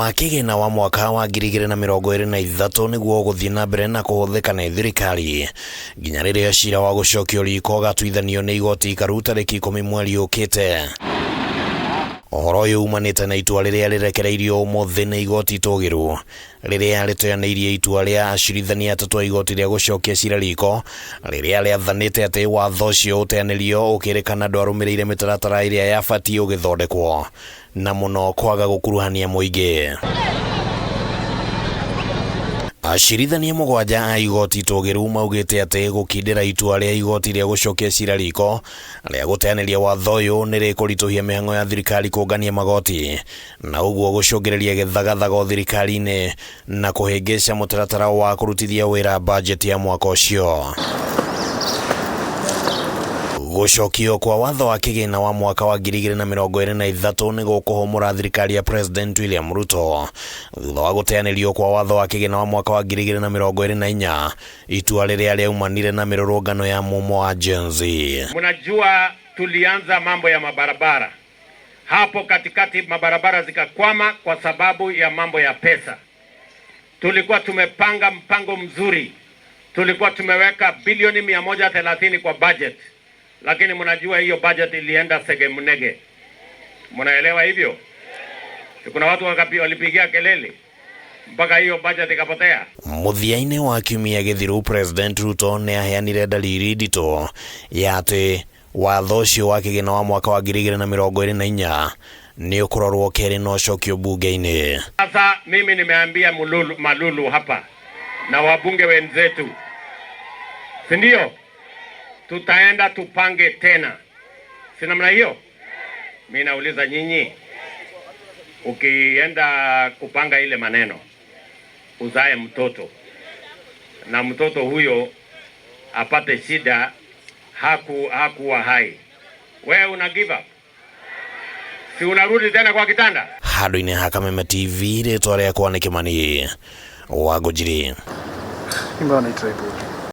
Wakigina wa mwaka wa 2023 niguo guthii na mbere na kuhuthika ni thirikari nginya riria cira wa gucokio riko gatuithanio ni igoti ikaru tariki 10 mweri ukite. Ohoro uyu umanite na itua riria rirekereirio umuthi ni igoti tugiru riria ritoyaneirie itua ria acirithania atatu a igoti ria gucokia cira riko riria riathanite ati watho ucio uteanĩrio ukirikana ndwarumirire mitaratara iria yabatie ugithondekwo na muno kwaga gukuruhania muingi. Acirithania mugwanja a igoti tugiru maugite ati gukindira itua ria igoti ria gucokia cira riko ria guteanĩria watho uyu ni rikurituhia mihango ya thirikari kungania magoti na uguo gucungireria githagathago thirikari-ini na kuhingica mutaratara wa kurutithia wira budget ya mwaka ucio. Gucokio kwa watho wa kigina wa mwaka wa 2023 ni gukuhumura thirikari ya President William Ruto thutha wa guteanĩrio kwa watho wa kigina wa mwaka wa 2024 itua riria riaumanire na mirurungano ya mumo wa Gen Z. Mnajua tulianza mambo ya mabarabara hapo katikati, mabarabara zikakwama kwa sababu ya mambo ya pesa. Tulikuwa tumepanga mpango mzuri, tulikuwa tumeweka bilioni 130 kwa budget, lakini mnajua hiyo budget ilienda segemnege. Mnaelewa hivyo? Kuna watu walipigia kelele mpaka hiyo budget ikapotea. Muthiaine wa kiumia githiru President Ruto ni aheanire dalili ndito ya ati watho ucio wa kigina wa mwaka wa 2024 ni ukurorwo keri no cokio bunge-ini. Sasa mimi nimeambia Malulu hapa na wabunge wenzetu, si ndio? Tutaenda tupange tena, si namna hiyo? Mimi nauliza nyinyi, ukienda kupanga ile maneno uzae mtoto na mtoto huyo apate shida, hakuwa hai, wewe una give up? Si unarudi tena kwa kitanda? Handu-ini ha Kameme TV ritwa riakwa ni Kimani Wangũnjiri.